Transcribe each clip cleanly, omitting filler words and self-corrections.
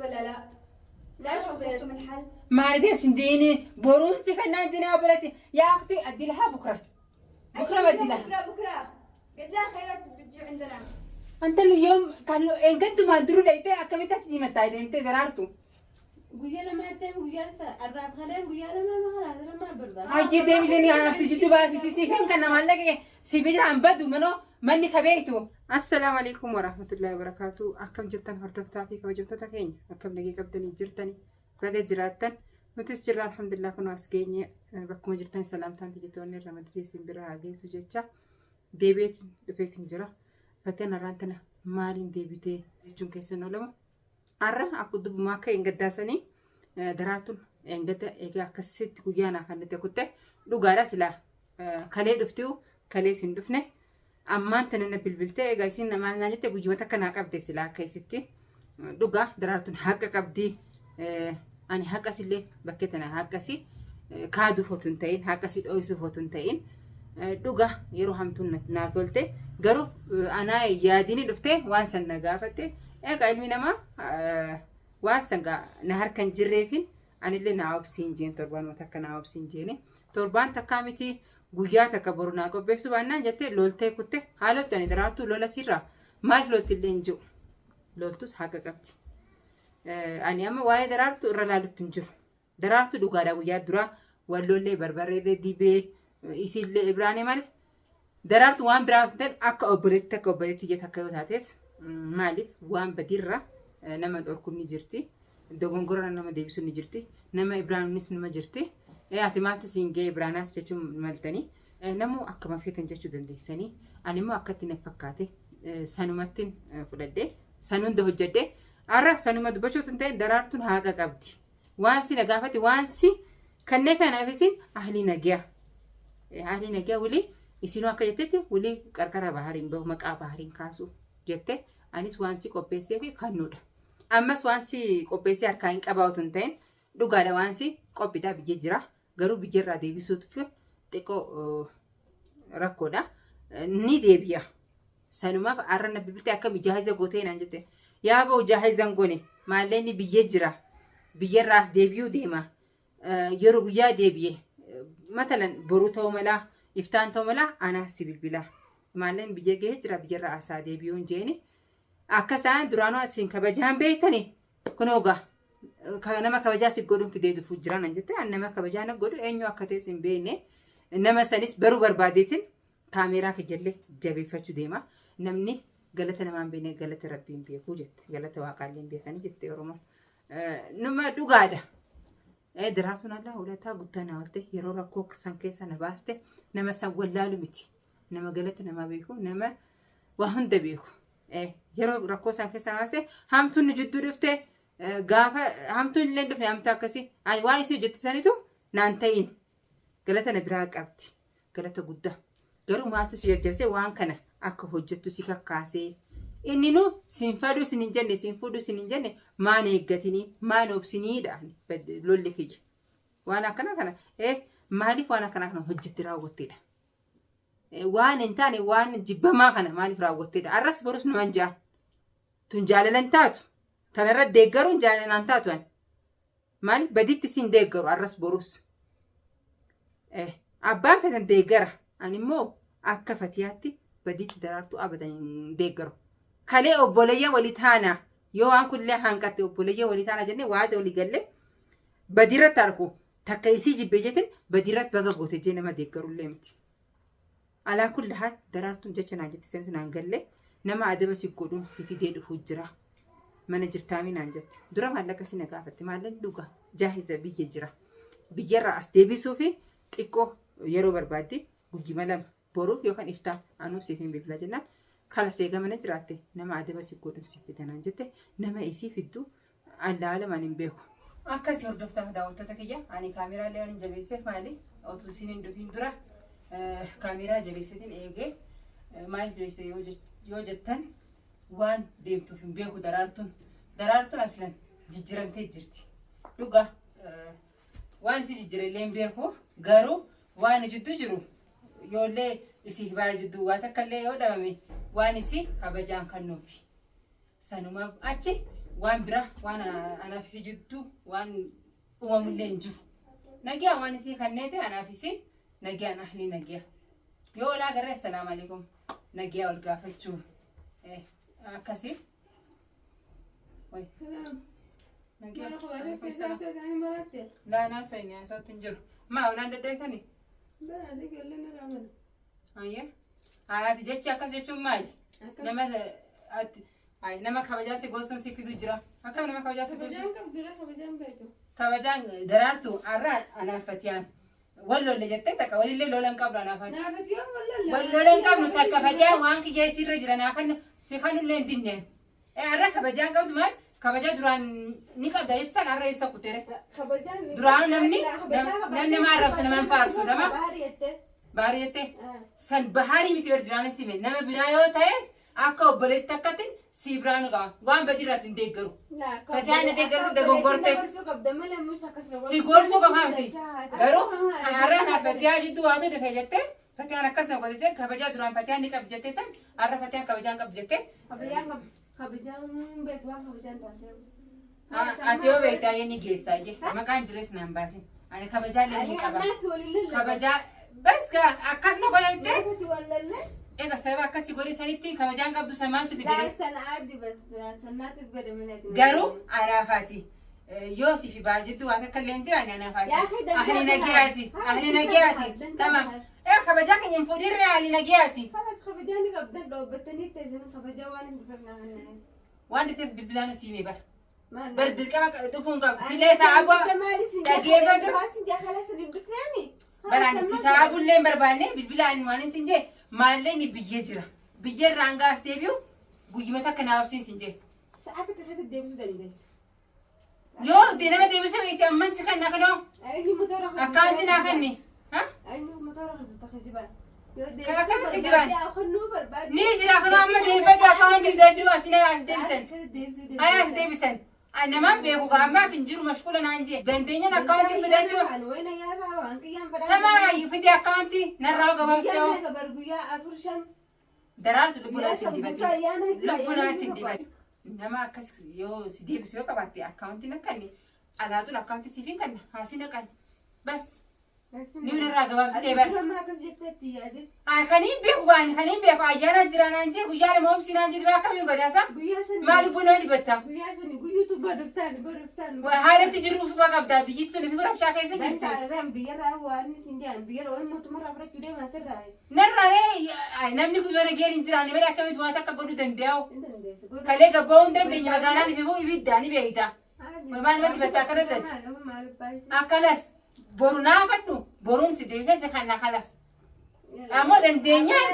ولا لا؟ ليش وصلتوا من حل؟ ما رديتش تجيني بروسي كنا جينا بلدي يا اختي ادي لها بكره بدي لها بكره قد لها خيرات بتجي عندنا. انت اليوم قالوا ان قد ما دروا ليتي اكملت تجي متى انت درارتو ويانا ما تبي ويانا الراب خلين ويانا ما خلاص انا ما برضى هاي ديم جيني انا نفسي جدو باسي سيفين كنا مالك سيبي عن بدو منو مني كبيتو. السلام عليكم ورحمه الله وبركاته. اكم جتن هردفتا في كوجمتو تكين اكم لقي قبدني جرتني رجع جراتن متسجل الحمد لله كنا اسكيني بكم جرتن سلامتان تجتوني رمضان سيمبرا هاجي سوجيتشا ديبيت دفيتن جرا فتنا رانتنا مالين ديبيتي جون كيسنو لما arra aku dubu maka inggaddaasanii daraartuun ingada egaa akkasitti guyyaana kanatti akutte dhugaadha sila kalee dhuftiu kalee sin dhufne ammaan tanana bilbiltee egaa isin maal naa jette guyyumata kanaa qabde sila akka isitti dhugaa daraartuun haqa qabdi ani haqasillee bakkee tana haqasi kaaduu fotuun ta'in haqasi dho'isuu fotuun ta'in dhugaa yeroo hamtuun naa tolte garuu anaa yaadini dhufte waan san na gaafatte egaa ilmi namaa waan sanga na harkan jirreefin anillee na obsiin jeen torbaan takka na obsiin jeeni torbaan takka miti guyyaa takka boru naa qopheessu baannaan jettee loltee kutte haalofti ani daraartuu lola sirraa maal loltillee hin jiru loltus haqa qabdi. Ani amma waa'ee daraartuu irra laalutti hin jiru daraartuu dhugaadha guyyaa duraa wallollee barbareellee dibee isiillee ibraanii maaliif daraartuu waan biraas ta'e akka obboleetti jette akka yoo taates maaliif waan badirra nama dhorkuun ni jirti dogongora nama deebisuun ni jirti nama ibraanuunis nama jirti ati maaltu singee ibraanaas jechuun maltanii namoo akkama feetan jechuu dandeessanii ani immoo akkatti na fakkaate sanumattiin fudhadhee sanuunda hojjedhee arra sanuma dubbachootu ta'e daraartuun haqa qabdi waan si na gaafate waan si kanneen kanaaf isin ahlii nagaa wali isinuu akka jettetti wali qarqara bahariin bahu maqaa bahariin kaasu jette anis waan si qopheessee fi kannuudha. Ammas waan si qopheessee harkaa hin qabaatu hin ta'in dhugaadha waan si qophiidhaa biyya jira garuu biyyarraa deebisuuf xiqqoo rakkoodha ni deebi'a. Sanumaaf arrana bibiltee akka jaahiza gootee naan jette yaa ba'u jaahizan gone maallee ni biyya jira biyyarraas deebi'uu deema yeroo guyyaa deebi'e matalan boruu ta'uu malaa iftaan ta'uu malaa anaas si bilbila. Maalleen biyya gahee jira biyyarraa asaa deebi'uun jeeni akka isaan duraanuu asiin kabajaan beektanii kunoogaa nama kabajaa si godhuun fidee dhufuu jiran an jette nama kabajaa na godhu eenyu akka ta'es hin beekne nama sanis baruu barbaadeetiin kaameeraa fijallee jabeeffachuu deema namni galata namaan beekne galata rabbiin beekuu jette galata waaqaallee beekanii jette oromoon nama dhugaadha. Daraartuun allaa hulataa guddaa na oolte yeroo rakkoo san keessa na baaste nama san wallaalu miti. Nama galata nama beeku nama waa hunda beeku yeroo rakkoo isaan keessa namaste hamtuun ni jidduu dhufte gaafa hamtuun illee dhufne hamta akkasii ani waan isii hojjettisanitu naan ta'in galata na biraa qabdi galata guddaa garuu maaltu si jajjabsee waan kana akka hojjettu si kakkaasee inni nu siin faduu siin hin jenne siin fuudhuu siin hin jenne maan eeggatinii maan obsiniidha lolli kiyya waan akkana kana maaliif waan akkana kana hojjetti raawwatteedha. Waan hin taane waan jibbamaa kana maaliif raawwatteedha arras borus numan jaan tun jaalalan taatu kanarra deeggaruun jaalalaan taatu an maaliif baditti siin deeggaru arras borus abbaan fetan deeggara ani immoo akka fatiyaatti baditti daraartuu abadan deeggaru kalee obboleeyya walii taanaa yoo waan kunillee hanqatte obboleeyya walii taanaa jennee waada walii galle badirratti argu takka isii jibbee jettin badirratti baga goote jee nama deeggarullee miti. Alaa kulli haal daraartuun jecha naan jette seentu naan galle nama adaba si godhuun si fidee dhufuu jira mana jirtaamii naan jette dura maallaqa si na gaafatte maallan dhugaa jaahiza biyya jira biyyarraa as deebisuu fi xiqqoo yeroo barbaadde guyyima lama boruuf yookaan iftaa anuu siif hin bilbila jennaan kala seega mana jiraatte nama adaba si godhuun si fida naan jette nama isii fidduu allaalamaan hin beeku. Akkasii hordoftaaf daawwattoota kiyya ani kaameraalee waan hin jabeesseef maali otuu isin hin dhufiin dura kaameeraa jabeessetiin eegee maal jabeesse yoo jettan waan deemtuuf hin beeku daraartuun aslan jijjiiramtee jirti dhugaa waan isii jijjiirellee hin beeku garuu waan jidduu jiru yoollee isii hibaar jidduu waa takkallee yoo dhabame waan isii kabajaan kannuufi sanumaaf achi waan bira waan anaafisi jirtu waan uumamullee hin jiru. Nagiyaa waan isii kanneefi anaafisi nagiyaa nahni nagiyaa. Yoo olaa garee assalaamu alaikum nagiyaa ol gaafachuu. Akkasii. Way. Nagiyaa. Laanaa soyinaa sootti hin jiru. Maa olaan daddeessanii? Ayyee. Ati jechi akkas jechuun maali? Nama kabajaa si gosuun si fidu jira. Akkam nama kabajaa si gosuun? Kabajaan daraartu arraa anaafatiyaan. Wallolle jettee takka walillee lolan qabdu anaafati. Wallolan qabdu takka fatiyaan waan kiyyee sirra jira naafannu si kanullee hin dinneen. Arraa kabajaan qabdu maal? Kabajaa duraan ni qabda jettisan arraa eessa kutere? Duraan namni maa arrabsu namaan faarsu nama? Bahari jettee? San baharii miti bar duraan sime nama biraa yoo ta'es akka obboleetti akkatin si biraan qaba. Waan badiiraas hin deeggaru. Fatiyaan na deeggaru dogongorte. Si gorsuu qofaa miti. Garuu arraa naaf fatiyaa jidduu waatu dhufee jettee fatiyaan akkas na godhate kabajaa duraan fatiyaan ni qabdi jettee san arra fatiyaan kabajaan qabdi jettee. Kabajaan beeku waan kabajaan taatee. Ati yoo beektaa inni geessaa je maqaan jirees naan baasin. Ani kabajaa illee qaba. Kabajaa baska akkas na godhatte. Ega sababa akkasii godhe sanitti kabajaan qabdu samaantu fidee. Garuu anaafaati. Yoo si fi baarjittu waan akka illee hin jiraanne anaafaati. Ahli nagiyaati. Ahli nagiyaati. Tamam. Kabajaa keenya hin fuudhirree ahli nagiyaati. Waan dhufteef bilbilaan siimee bara. Bar dirqama dhufuun qabdu. Silee taa'aboo dhageeffadhu. Baraan si taa'abullee hin barbaanne bilbilaan waan hin sinjee maallee ni biyyee jira. Biyyee irraan gaas deebi'u guyyuma takka naafsiin sinjee. Sa'aatii keessatti deebisuu dandeessa. Yoo nama deebisuu beekte amman si kanna kanoo. Akkaanti naa kanni. Kakakama kijibaan. Ni jira kanoo amma deebifadhu akkaanti zedduu asina as deebisan. Ay as deebisan. Namaan beeku gaammaaf hin jiru mashkula naan jee. Dandeenyaan akkaanti fidannoo. Tamaa fide akkaanti narraa gabaabsee. Daraartu lubbunaatti hin dibatu. Lubbunaatti hin dibatu. Nama akkas yoo si deebisu yoo qabaatte akkaantiin akkanni alaatuun akkaanti siif hin kanna haasi naqan. Bas. Ni narraa gabaabsitee bara. Kaniin beeku gaani kaniin beeku ayyaana jira naan jee guyyaa lama oomsi naan jedhu akkamiin godhaasa? Maal lubbunaa dibatta? Haalatti jiru suba qabda biyyitti sun fi rabshaa keessa jirti. Narraalee namni kun yoo nageen hin jiraanne malee akkamitti waan akka godhuu danda'u? Kalee gabba'uu hin dandeenye magaalaan ifi moo ibiddaa ni beekta. Maal maal dibatta akkana taati? Akkanas boru naafadhu boruun si deebisee si kanna kalas. Ammoo dandeenyaan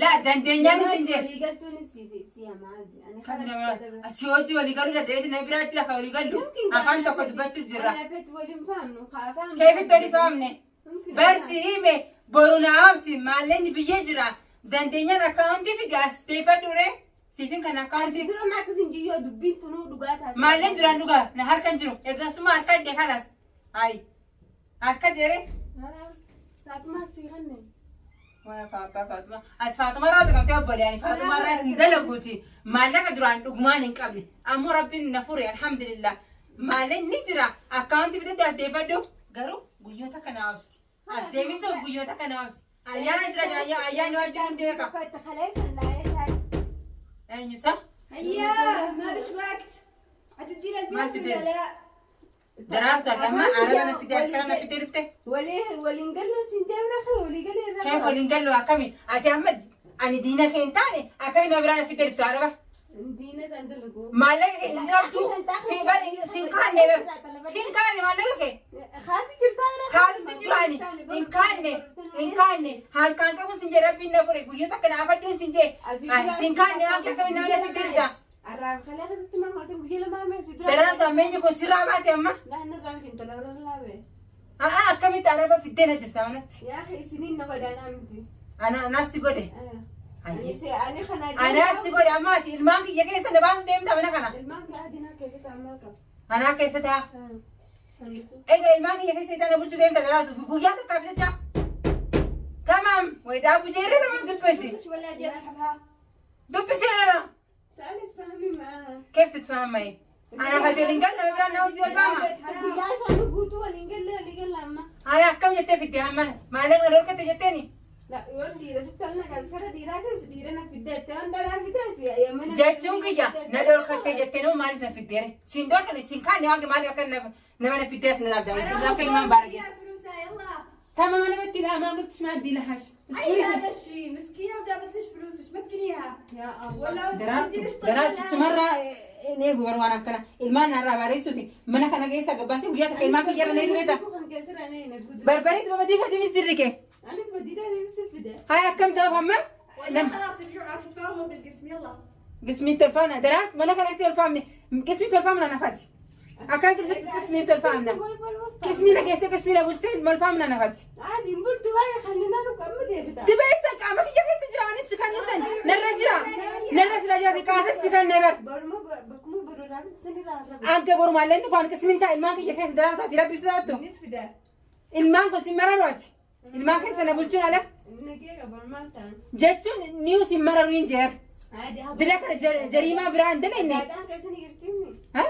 la dandeenyaan isin jee. Kan nama asii hojii walii galuu dandeessi na biraatti lafa walii gallu afaan tokko dubbachuu jira. Keefitti walii faamne barsi hime boru naafsi maalleen biyyee jira dandeenyaan akkaawuntii fi gaas deeffadhuure. Siifin kan akkaawuntii. Maalleen duraan dhugaa na harkan jiru eegasuma harka dhee kalas. Ay harka dheere. Wala Faatuma. Ati Faatuma irraa tuqamtee obboleeyyaani Faatuma irraa isin dalaguuti. Maallaqa duraan dhugumaan hin qabne. Ammoo rabbiin na fure alhamdulillah. Maalleen ni jira akkaawuntii fidadde as deeffadhu. Garuu guyyoota kana absi. As deebisuuf guyyoota kana absi. Ayyaana jira ayyaanni wajjin hin deeka. Eenyusa? Ayyaa maalish waqt. Ati diira biraa. Daraartu agama araba na fide askara na fide rifte. Waliin galuu siin deemna fi walii galee irraa. Kee waliin galuu akkami? Ati amma ani diina kee hin taane akkami na biraa na fide rifte araba? Diina kan dalagu. Maallaqa hin qabdu siin kaanne maallaqa kee. Haati jirtaa Haati jiraani hin kaanne harkaan qabuun siin jee rabbiin na fure guyyoota akka na afadduun siin jee. Siin kaanne waan akkami na wala fide rifta. Arraab kalee keessatti maamulti guyyaa lamaa meeshaa jira. Daraartu ammeenyi kun sirraa baate amma. Laanna irraa fi intala irra laabe. Akkamitti araba fiddee na jirta manatti. Yaa isiniin nama daanaa miti. Anaas si godhe. Ani Anaas si godhe amma ati ilmaan kiyya keessa na baasu deemta mana kana. ilmaan fi adinaa keessatti ammaa qaba. Anaa keessa ta'a. Egaa ilmaan kiyya keessa na bulchuu deemta daraartu guyyaa takkaaf jecha. تمام وإذا أبو جيري تمام دبسي فلوسك ولا أجي أسحبها؟ دبسي أنا تعالي تفهمي معاها. كيف تتفاهم معي؟ أنا هذي اللي قلنا مبرنا وجه الفاهمة تبقاش أنا قلت ولا قال لما. هاي كم جتة في الدهان ما عليك نروح كتجتني لا يقول لي رست لنا كسر ديراك ديرنا في الدات أنا لا في داس يا من. جاتشون كيا نروح كتجتني وما لنا في الدير سندوك اللي سنكان يا جماعة كنا نبنا في الداس نلعب لكن ما بارجع فلوسها يلا. تمام أنا بدي لها ما قلتش ما أدي لهاش أي هذا الشيء مسكينة وجابت ليش فلوسك ما تكنيها. يا ولا الله تديرش درارت طلع. سمرة إني بقول أنا كنا المان نرى باريسو في منا كنا جيسا قباسي ويا تكلم ما كجرا نيلو إيتا بربريت ما بدي كده مزركة أنا اسمه دي ده نفسي في ده. هاي كم ده هم ولا خلاص الجوعة تتفاهموا بالقسم يلا. قسمي تلفون درات منا كنا تلفون قسمي تلفون أنا فاتي أكاد قسمي تلفون قسمي لا جيسا قسمي لا وجتين ملفون أنا فاتي عادي نقول دوايا خلينا نكمل يا بتاع. تبيسك أما كي جالس جراني سكان نسن نرجع جرا دي كاسة سكان نبر برمو بكمو برورابي بسني رابي. أنك برو مالين فان قسمي تا المان كي جالس درات هاتي ربي سراتو نفي ده. المان قسمي مرة المان كي سنة بقولون على نجيك برمالتان. جتون نيوس مرة وينجر عادي هذا. دلك جريمة براند لإني أدادان كيسني يفتيني. ها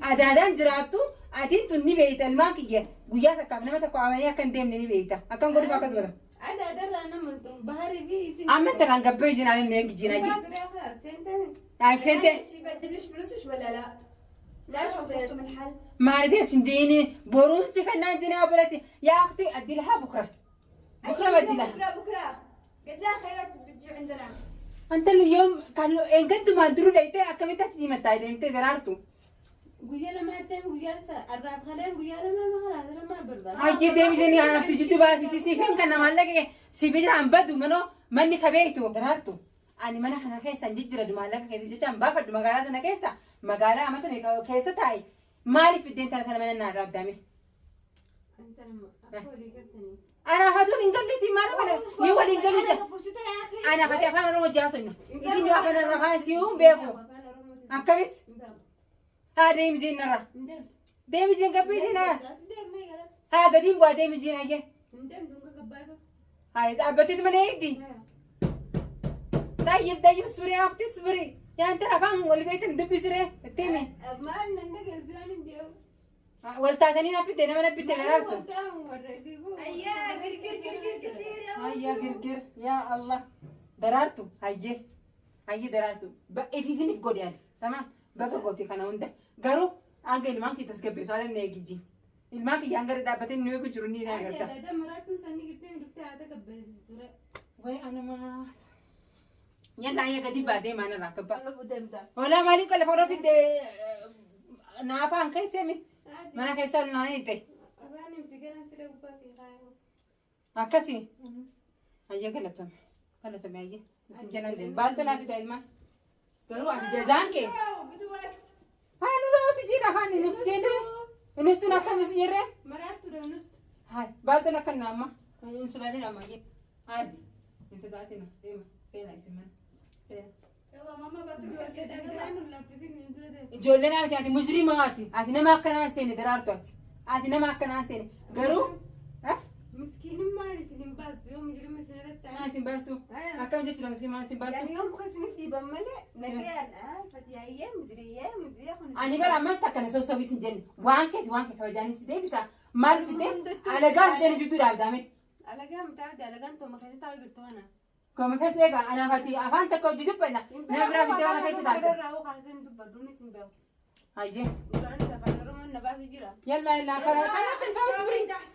أدادان جراتو أدين تني بيت المان كي وياك كم نما تكو عملية كان ديم نني بيتا أكم قولي فاكس ولا أدادان أنا منتم بحري بيسي. أما أنت لان قبي جينا لنا يجي جينا جي يعني كنت الشيء بدلش فلوسك ولا لا؟ لا شو صرتوا من حل؟ ما رديت شنديني بورونسي كنا جينا بلاتي يا أختي أدي لها بكرة بكرة بدي لها بكرة قد لا خيرات بتجي عندنا. أنت اليوم كان إن كنت ما درو ليتي أكمل تجي متى لين تدرارتو قويا لما تبي قويا الراب خلين قويا لما خلاص لما بربا. هاي ديم جيني أنا في جتو بس سي فين كنا مالك سيبيجر عم بدو منو مني كبيتو درارتو أنا منا حنا كيسا جدرا دمالك كذي جت عم بافر دمقالات أنا كيسا مقالة أمتني كيسا تاي مالي في الدين تلاتة من النار دامي أنت لما أقولي قلتني. أنا هذول إنجليزي ما أنا ولا يو الإنجليزي أنا فتى أفهم روح جاسونا إيشين أفهم أفهم سيوم بيكو أكملت هذا يمجين نرى ده يمجين قبل جينا هذا قديم قاعد يمجين هاي هاي أبتدي من أيدي طيب سوري أختي سوري يا أنت أفهم ولا بيت ندبي سوري التيمي ما عندك زمان ديو. والتاتني نفيد أنا ما نبي تلارتو أيا كر هيا كر يا الله درارتو هاي درارتو إيه في قول يعني تمام بقى قولتي خنا ونده قالوا أنك الماكي تسكبي سؤال النيجي الماكي يانغر دابتين نيوكو جروني ناقرتا هذا مرات سني قلتين بتاع هذا قبل زورة. وي أنا ما يلا يا قدي بعدين ما أنا راكبة الله بدمتا. ولا مالي كل فرق في نافع عن كيس مي ما أنا كيس أنا نايته أباني بتجينا سيره وباسي خايف. أكسي هيا قلتهم هيا بس جنان دين بالتنا في دايما قالوا عن جزان كي هاي نروح سجينا هاني نسجينا نستنا كم سجيرة مرات ترى هاي بالتنا كنا ما نسداتنا ما يجي عادي نسداتنا سيلا يسمى يلا ماما بتروح جولنا أنتي مجرماتي أنتي نما كنا سيني درارتوتي أنتي نما كنا سيني قالوا ها مسكين ما نسيم باس يوم يجرم سنة ما نسيم باسو أكمل جت لو مسكين ما نسيم باسو يعني يوم خسني في بملة نجيان فتي أيام مدري خن أنا برا ما تكنا سو بيسنجن وانك كوجاني سيدي بس مال فيته على جال تاني جتوا دام دامي على جام تعد على جام توم خسيت أقول قلت أنا كم كسر أنا فاتي أفان تكو جدوا بنا نبرا فيته أنا كيس دام راو خاسين دبردوني سنباو هاي أنا سافر رومان نباس يجرا يلا خلاص سلفا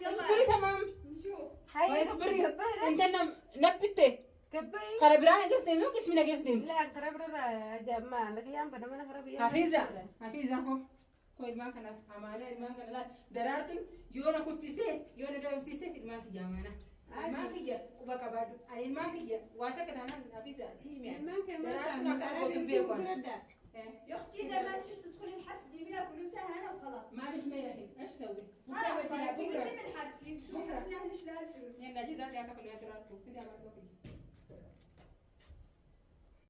اصبري تمام هاي اصبري انت نبتة كبي خربرانة قصدي مو قسمنا قصدي لا خربرة جماعة لك يوم بدنا ما نخرب حفيظة هو كويس ما كان عمالة ما كان لا درارتن يونا كنت سيستيس يونا كم سيستيس ما في جامعنا ما كيا كوبا كبار أنا ما كيا واتا كنا حفيظة ما كان درارتن أكاد قلت بيكون يا أختي إذا ما تشوف تدخلي الحبس جيبي لها فلوسها هنا وخلاص. ما بس ما يحين إيش سوي؟ بكرة بدي بكرة من الحبس بكرة بدي أهلش لها الفلوس. يلا جزاك يا كفل يا درارتو كذا ما تبغي